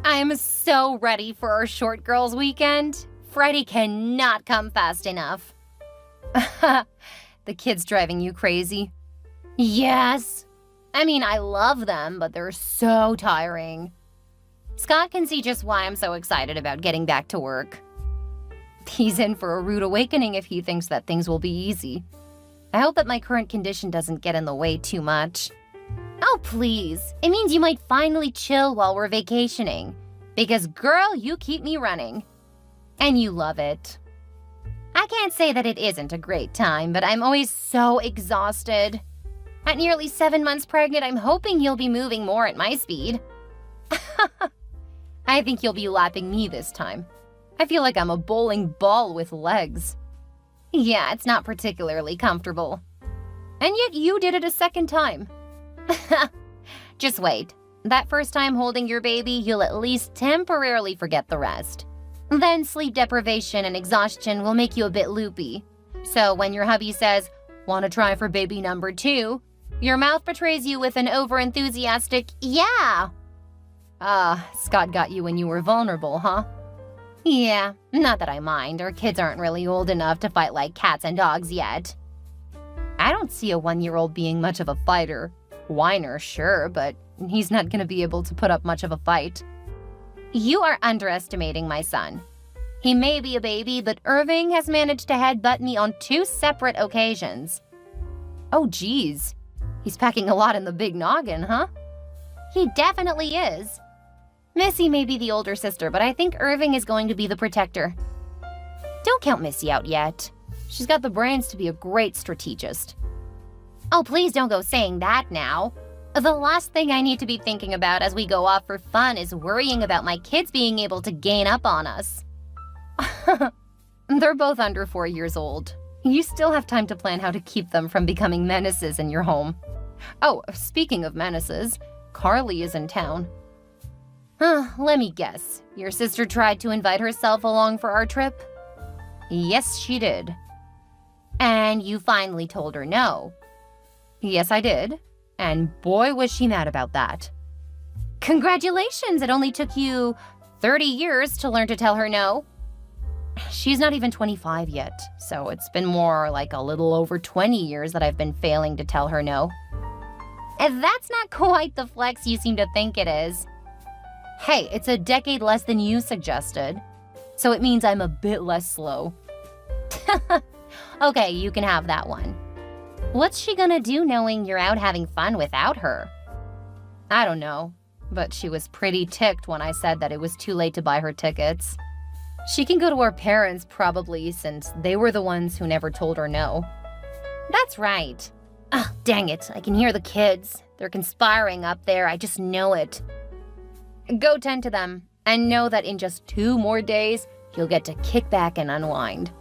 I am so ready for our short girls weekend. Friday cannot come fast enough. The kids driving you crazy? Yes. I mean, I love them, but they're so tiring. Scott can see just why I'm so excited about getting back to work. He's in for a rude awakening if he thinks that things will be easy. I hope that my current condition doesn't get in the way too much. Oh, please. It means you might finally chill while we're vacationing. Because, girl, you keep me running. And you love it. I can't say that it isn't a great time, but I'm always so exhausted. At nearly 7 months pregnant, I'm hoping you'll be moving more at my speed. I think you'll be lapping me this time. I feel like I'm a bowling ball with legs. Yeah, it's not particularly comfortable. And yet you did it a second time. Just wait. That first time holding your baby, you'll at least temporarily forget the rest. Then sleep deprivation and exhaustion will make you a bit loopy. So when your hubby says, "Want to try for baby number 2?" your mouth betrays you with an over-enthusiastic, "Yeah." Scott got you when you were vulnerable, huh? Yeah, not that I mind. Our kids aren't really old enough to fight like cats and dogs yet. I don't see a 1-year-old being much of a fighter. Whiner, sure, but he's not gonna be able to put up much of a fight. You are underestimating my son. He may be a baby, but Irving has managed to headbutt me on 2 separate occasions. Oh, geez. He's packing a lot in the big noggin, huh? He definitely is. Missy may be the older sister, but I think Irving is going to be the protector. Don't count Missy out yet. She's got the brains to be a great strategist. Oh, please don't go saying that now. The last thing I need to be thinking about as we go off for fun is worrying about my kids being able to gain up on us. They're both under 4 years old. You still have time to plan how to keep them from becoming menaces in your home. Oh, speaking of menaces, Carly is in town. Let me guess. Your sister tried to invite herself along for our trip? Yes, she did. And you finally told her no? Yes, I did. And boy, was she mad about that. Congratulations! It only took you 30 years to learn to tell her no. She's not even 25 yet, so it's been more like a little over 20 years that I've been failing to tell her no. And that's not quite the flex you seem to think it is. Hey, it's a decade less than you suggested, so it means I'm a bit less slow. Okay, you can have that one. What's she gonna do knowing you're out having fun without her? I don't know, but she was pretty ticked when I said that it was too late to buy her tickets. She can go to her parents probably, since they were the ones who never told her no. That's right. Ah, dang it, I can hear the kids. They're conspiring up there, I just know it. Go tend to them, and know that in just 2 more days, you'll get to kick back and unwind.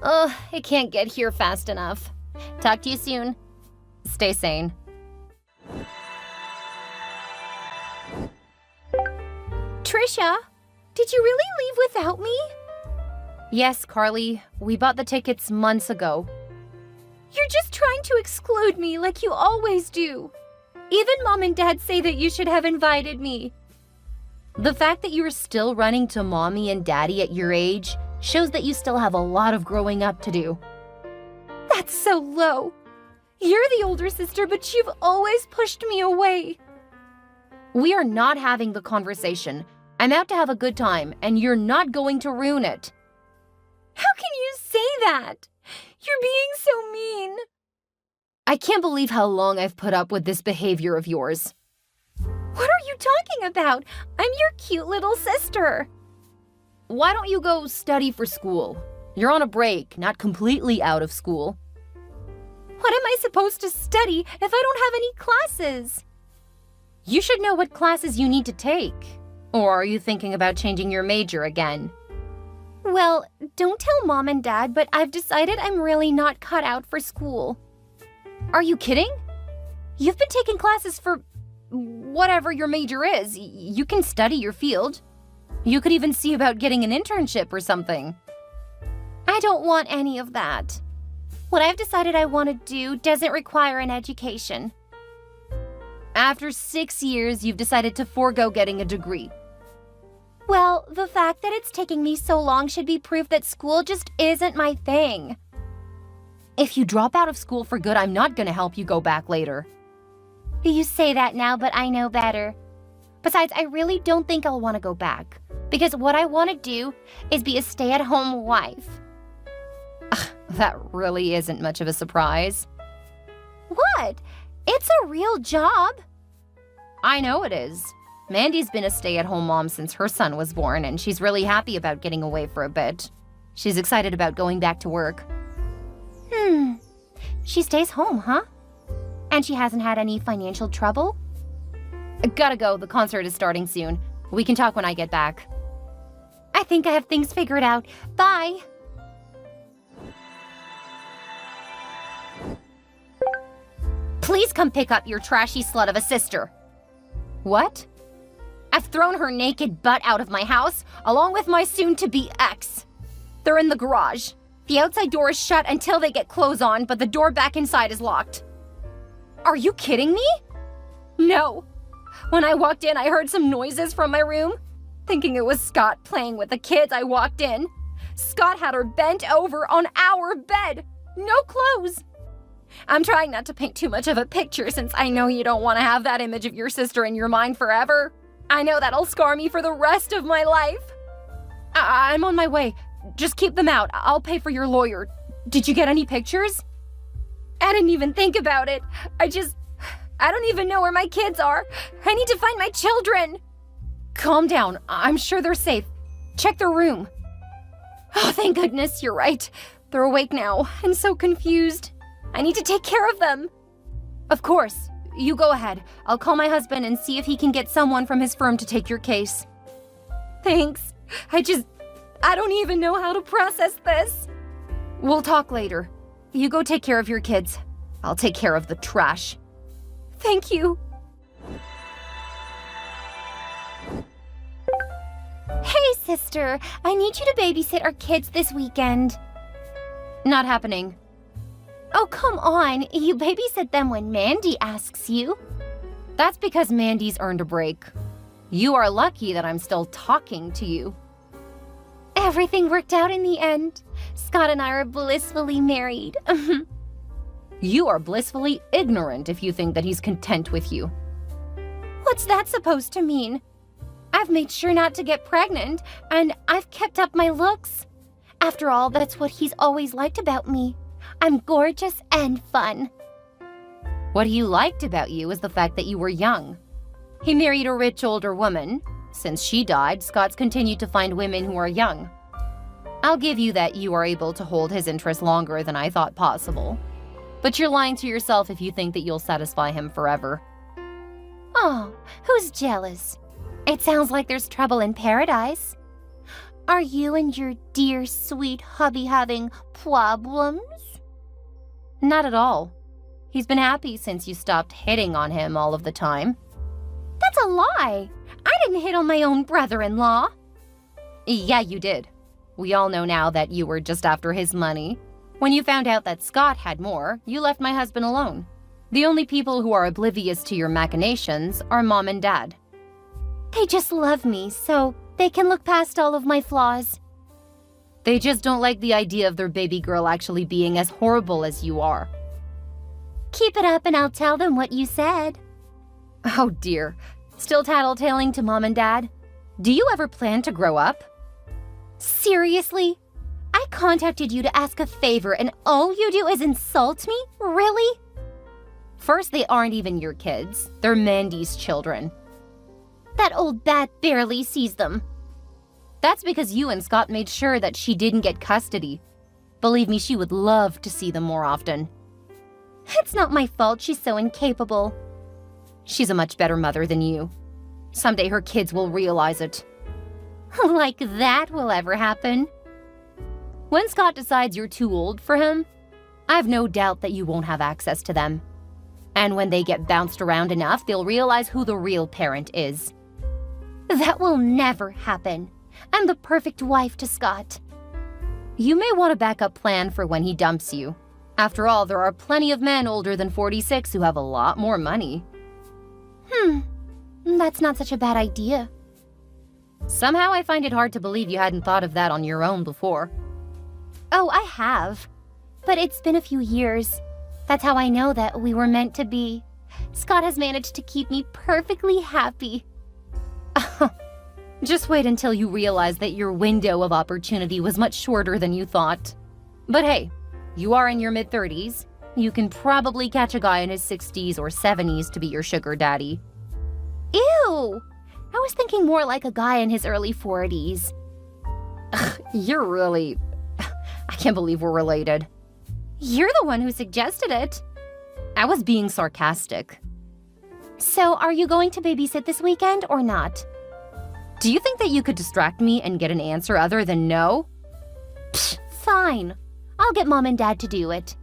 Ugh, it can't get here fast enough. Talk to you soon. Stay sane. Trisha, did you really leave without me? Yes, Carly. We bought the tickets months ago. You're just trying to exclude me like you always do. Even Mom and Dad say that you should have invited me. The fact that you are still running to Mommy and Daddy at your age shows that you still have a lot of growing up to do. That's so low. You're the older sister, but you've always pushed me away. We are not having the conversation. I'm out to have a good time, and you're not going to ruin it. How can you say that? You're being so mean. I can't believe how long I've put up with this behavior of yours. What are you talking about? I'm your cute little sister. Why don't you go study for school? You're on a break, not completely out of school. What am I supposed to study if I don't have any classes? You should know what classes you need to take. Or are you thinking about changing your major again? Well, don't tell Mom and Dad, but I've decided I'm really not cut out for school. Are you kidding? You've been taking classes for whatever your major is. You can study your field. You could even see about getting an internship or something. I don't want any of that. What I've decided I want to do doesn't require an education. After 6 years, you've decided to forego getting a degree. Well, the fact that it's taking me so long should be proof that school just isn't my thing. If you drop out of school for good, I'm not gonna help you go back later. You say that now, but I know better. Besides, I really don't think I'll want to go back, because what I want to do is be a stay-at-home wife. That really isn't much of a surprise. What? It's a real job. I know it is. Mandy's been a stay-at-home mom since her son was born, and she's really happy about getting away for a bit. She's excited about going back to work. She stays home, huh? And she hasn't had any financial trouble? Gotta go, the concert is starting soon. We can talk when I get back. I think I have things figured out. Bye! Please come pick up your trashy slut of a sister. What? I've thrown her naked butt out of my house, along with my soon-to-be ex. They're in the garage. The outside door is shut until they get clothes on, but the door back inside is locked. Are you kidding me? No. When I walked in, I heard some noises from my room. Thinking it was Scott playing with the kids, I walked in. Scott had her bent over on our bed. No clothes. I'm trying not to paint too much of a picture since I know you don't want to have that image of your sister in your mind forever. I know that'll scar me for the rest of my life. I'm on my way. Just keep them out. I'll pay for your lawyer. Did you get any pictures? I didn't even think about it. I don't even know where my kids are. I need to find my children. Calm down. I'm sure they're safe. Check their room. Oh, thank goodness, you're right. They're awake now and so confused. I need to take care of them. Of course. You go ahead. I'll call my husband and see if he can get someone from his firm to take your case. Thanks. I don't even know how to process this. We'll talk later. You go take care of your kids. I'll take care of the trash. Thank you. Hey, sister. I need you to babysit our kids this weekend. Not happening. Oh, come on. You babysit them when Mandy asks you. That's because Mandy's earned a break. You are lucky that I'm still talking to you. Everything worked out in the end. Scott and I are blissfully married. You are blissfully ignorant if you think that he's content with you. What's that supposed to mean? I've made sure not to get pregnant, and I've kept up my looks. After all, that's what he's always liked about me. I'm gorgeous and fun. What he liked about you is the fact that you were young. He married a rich older woman. Since she died, Scott's continued to find women who are young. I'll give you that you are able to hold his interest longer than I thought possible. But you're lying to yourself if you think that you'll satisfy him forever. Oh, who's jealous? It sounds like there's trouble in paradise. Are you and your dear, sweet hubby having problems? Not at all. He's been happy since you stopped hitting on him all of the time. That's a lie. I didn't hit on my own brother-in-law. Yeah, you did. We all know now that you were just after his money. When you found out that Scott had more, you left my husband alone. The only people who are oblivious to your machinations are Mom and Dad. They just love me, so they can look past all of my flaws. They just don't like the idea of their baby girl actually being as horrible as you are. Keep it up and I'll tell them what you said. Oh dear. Still tattletaling to Mom and Dad? Do you ever plan to grow up? Seriously? I contacted you to ask a favor and all you do is insult me? Really? First, they aren't even your kids. They're Mandy's children. That old bat barely sees them. That's because you and Scott made sure that she didn't get custody. Believe me, she would love to see them more often. It's not my fault she's so incapable. She's a much better mother than you. Someday her kids will realize it. Like that will ever happen. When Scott decides you're too old for him, I have no doubt that you won't have access to them. And when they get bounced around enough, they'll realize who the real parent is. That will never happen. I'm the perfect wife to Scott. You may want a backup plan for when he dumps you. After all, there are plenty of men older than 46 who have a lot more money. That's not such a bad idea. Somehow I find it hard to believe you hadn't thought of that on your own before. Oh, I have. But it's been a few years. That's how I know that we were meant to be. Scott has managed to keep me perfectly happy. Just wait until you realize that your window of opportunity was much shorter than you thought. But hey, you are in your mid-30s. You can probably catch a guy in his 60s or 70s to be your sugar daddy. Ew! I was thinking more like a guy in his early 40s. You're really... I can't believe we're related. You're the one who suggested it. I was being sarcastic. So, are you going to babysit this weekend or not? Do you think that you could distract me and get an answer other than no? Psh, fine. I'll get Mom and Dad to do it.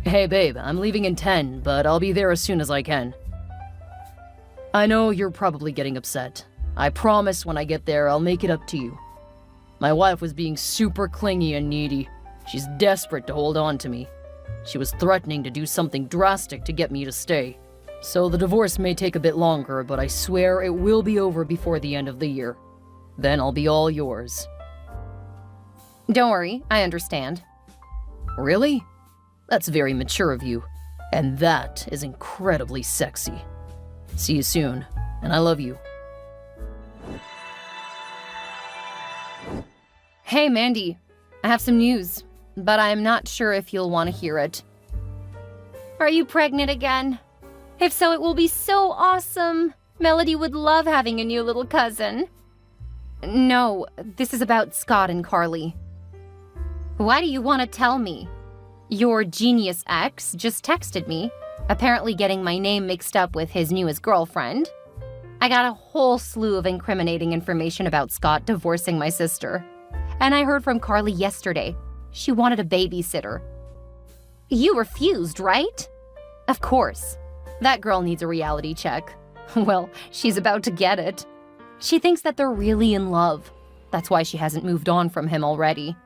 Hey babe, I'm leaving in 10, but I'll be there as soon as I can. I know you're probably getting upset. I promise when I get there, I'll make it up to you. My wife was being super clingy and needy. She's desperate to hold on to me. She was threatening to do something drastic to get me to stay. So the divorce may take a bit longer, but I swear it will be over before the end of the year. Then I'll be all yours. Don't worry, I understand. Really? That's very mature of you. And that is incredibly sexy. See you soon, and I love you. Hey, Mandy. I have some news, but I'm not sure if you'll want to hear it. Are you pregnant again? If so, it will be so awesome. Melody would love having a new little cousin. No, this is about Scott and Carly. Why do you want to tell me? Your genius ex just texted me, apparently getting my name mixed up with his newest girlfriend. I got a whole slew of incriminating information about Scott divorcing my sister. And I heard from Carly yesterday. She wanted a babysitter. You refused, right? Of course. That girl needs a reality check. Well, she's about to get it. She thinks that they're really in love. That's why she hasn't moved on from him already.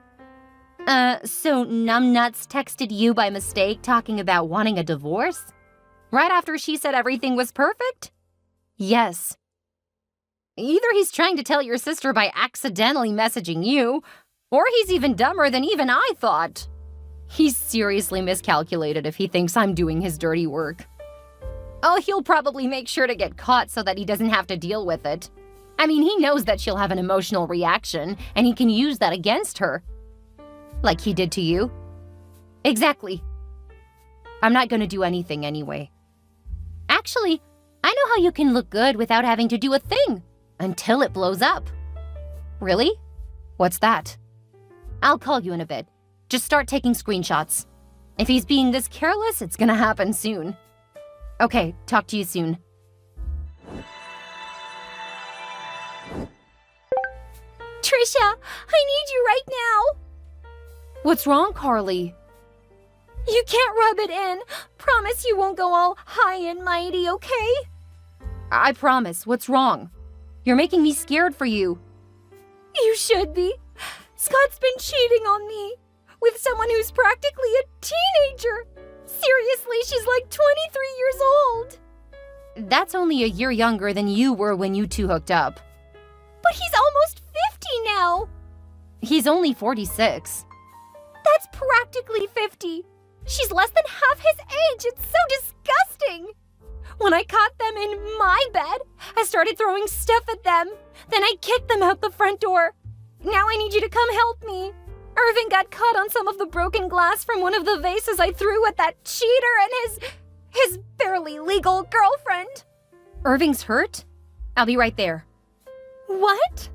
So Numbnuts texted you by mistake talking about wanting a divorce? Right after she said everything was perfect? Yes. Either he's trying to tell your sister by accidentally messaging you, or he's even dumber than even I thought. He's seriously miscalculated if he thinks I'm doing his dirty work. Oh, he'll probably make sure to get caught so that he doesn't have to deal with it. I mean, he knows that she'll have an emotional reaction, and he can use that against her. Like he did to you? Exactly. I'm not gonna do anything anyway. Actually, I know how you can look good without having to do a thing. Until it blows up. Really? What's that? I'll call you in a bit. Just start taking screenshots. If he's being this careless, it's gonna happen soon. Okay, talk to you soon. Trisha, I need you right now. What's wrong, Carly? You can't rub it in. Promise you won't go all high and mighty, okay? I promise. What's wrong? You're making me scared for you. You should be. Scott's been cheating on me with someone who's practically a teenager. Seriously, she's like 23 years old. That's only a year younger than you were when you two hooked up. But he's almost 50 now. He's only 46. That's practically 50. She's less than half his age. It's so disgusting. When I caught them in my bed, I started throwing stuff at them. Then I kicked them out the front door. Now I need you to come help me. Irving got caught on some of the broken glass from one of the vases I threw at that cheater and his barely legal girlfriend. Irving's hurt? I'll be right there. What?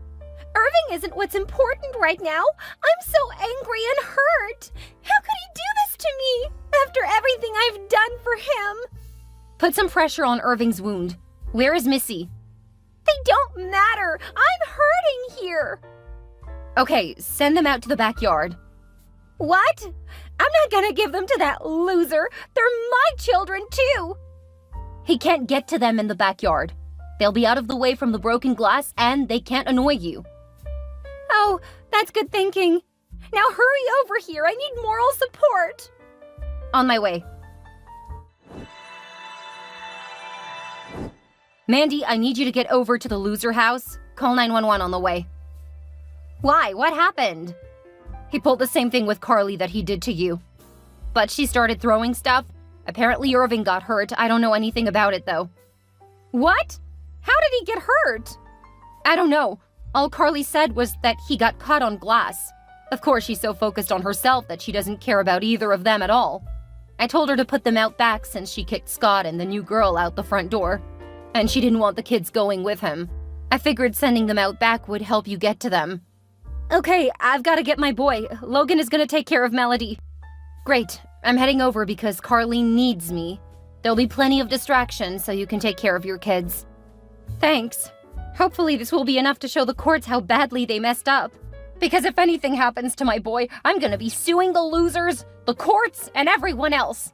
Irving isn't what's important right now. I'm so angry and hurt. How could he do this to me after everything I've done for him? Put some pressure on Irving's wound. Where is Missy? They don't matter. I'm hurting here. Okay, send them out to the backyard. What? I'm not gonna give them to that loser. They're my children, too. He can't get to them in the backyard. They'll be out of the way from the broken glass and they can't annoy you. Oh, that's good thinking. Now hurry over here. I need moral support. On my way. Mandy, I need you to get over to the loser house. Call 911 on the way. Why? What happened? He pulled the same thing with Carly that he did to you. But she started throwing stuff. Apparently Irving got hurt. I don't know anything about it, though. What? How did he get hurt? I don't know. All Carly said was that he got caught on glass. Of course, she's so focused on herself that she doesn't care about either of them at all. I told her to put them out back since she kicked Scott and the new girl out the front door. And she didn't want the kids going with him. I figured sending them out back would help you get to them. Okay, I've got to get my boy. Logan is going to take care of Melody. Great. I'm heading over because Carly needs me. There'll be plenty of distractions so you can take care of your kids. Thanks. Hopefully this will be enough to show the courts how badly they messed up. Because if anything happens to my boy, I'm gonna be suing the losers, the courts, and everyone else.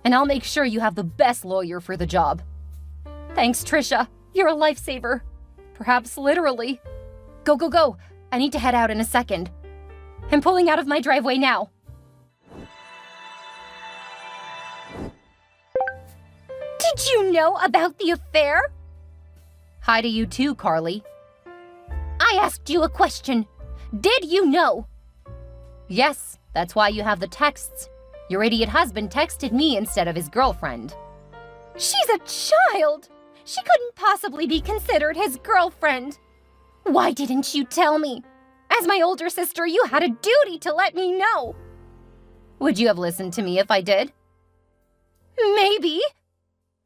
And I'll make sure you have the best lawyer for the job. Thanks, Trisha. You're a lifesaver. Perhaps literally. Go, go, go. I need to head out in a second. I'm pulling out of my driveway now. Did you know about the affair? Hi to you too, Carly. I asked you a question. Did you know? Yes, that's why you have the texts. Your idiot husband texted me instead of his girlfriend. She's a child! She couldn't possibly be considered his girlfriend. Why didn't you tell me? As my older sister, you had a duty to let me know. Would you have listened to me if I did? Maybe.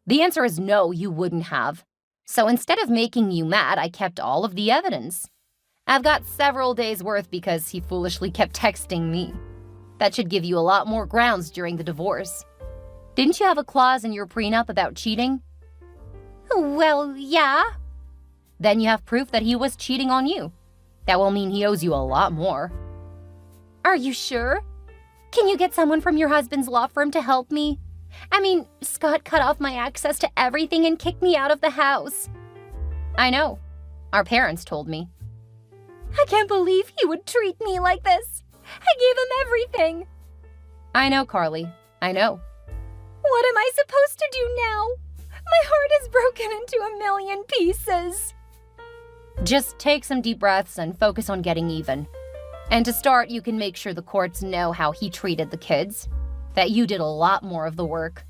The answer is no, you wouldn't have. So instead of making you mad, I kept all of the evidence. I've got several days' worth because he foolishly kept texting me. That should give you a lot more grounds during the divorce. Didn't you have a clause in your prenup about cheating? Well, yeah. Then you have proof that he was cheating on you. That will mean he owes you a lot more. Are you sure? Can you get someone from your husband's law firm to help me? I mean, Scott cut off my access to everything and kicked me out of the house. I know. Our parents told me. I can't believe he would treat me like this. I gave him everything. I know, Carly. I know. What am I supposed to do now? My heart is broken into a million pieces. Just take some deep breaths and focus on getting even. And to start, you can make sure the courts know how he treated the kids. That you did a lot more of the work.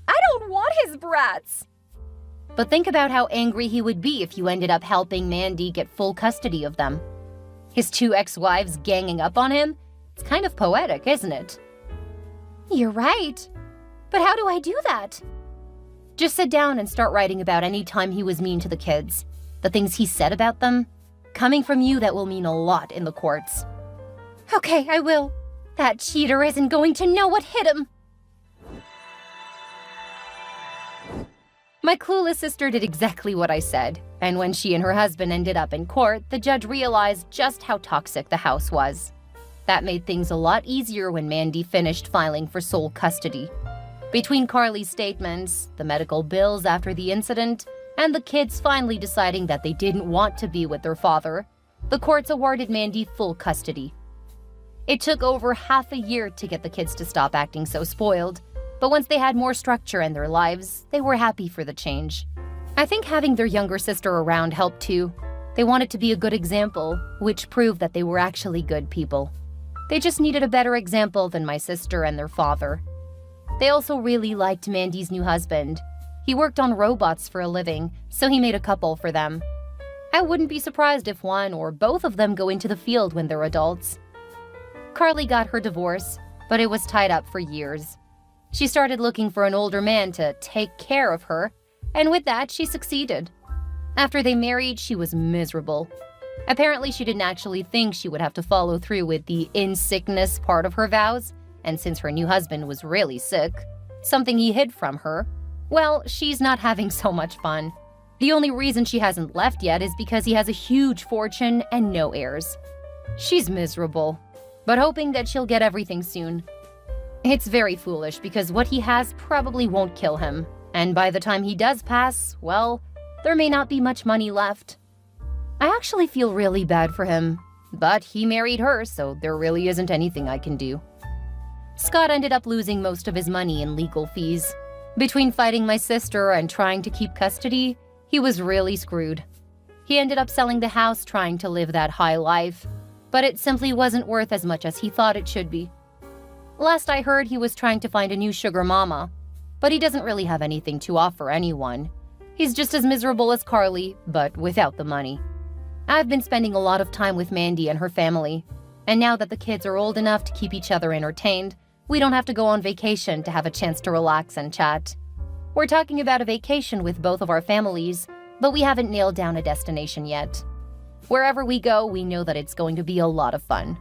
I don't want his brats! But think about how angry he would be if you ended up helping Mandy get full custody of them. His two ex-wives ganging up on him? It's kind of poetic, isn't it? You're right. But how do I do that? Just sit down and start writing about any time he was mean to the kids. The things he said about them. Coming from you, that will mean a lot in the courts. Okay, I will. That cheater isn't going to know what hit him. My clueless sister did exactly what I said, and when she and her husband ended up in court, the judge realized just how toxic the house was. That made things a lot easier when Mandy finished filing for sole custody. Between Carly's statements, the medical bills after the incident, and the kids finally deciding that they didn't want to be with their father, the courts awarded Mandy full custody. It took over half a year to get the kids to stop acting so spoiled, but once they had more structure in their lives, they were happy for the change. I think having their younger sister around helped too. They wanted to be a good example, which proved that they were actually good people. They just needed a better example than my sister and their father. They also really liked Mandy's new husband. He worked on robots for a living, so he made a couple for them. I wouldn't be surprised if one or both of them go into the field when they're adults. Carly got her divorce, but it was tied up for years. She started looking for an older man to take care of her, and with that, she succeeded. After they married, she was miserable. Apparently, she didn't actually think she would have to follow through with the in-sickness part of her vows, and since her new husband was really sick, something he hid from her, well, she's not having so much fun. The only reason she hasn't left yet is because he has a huge fortune and no heirs. She's miserable, but hoping that she'll get everything soon. It's very foolish because what he has probably won't kill him, and by the time he does pass, well, there may not be much money left. I actually feel really bad for him, but he married her, so there really isn't anything I can do. Scott ended up losing most of his money in legal fees. Between fighting my sister and trying to keep custody, he was really screwed. He ended up selling the house trying to live that high life, but it simply wasn't worth as much as he thought it should be. Last I heard, he was trying to find a new sugar mama, but he doesn't really have anything to offer anyone. He's just as miserable as Carly, but without the money. I've been spending a lot of time with Mandy and her family, and now that the kids are old enough to keep each other entertained, we don't have to go on vacation to have a chance to relax and chat. We're talking about a vacation with both of our families, but we haven't nailed down a destination yet. Wherever we go, we know that it's going to be a lot of fun.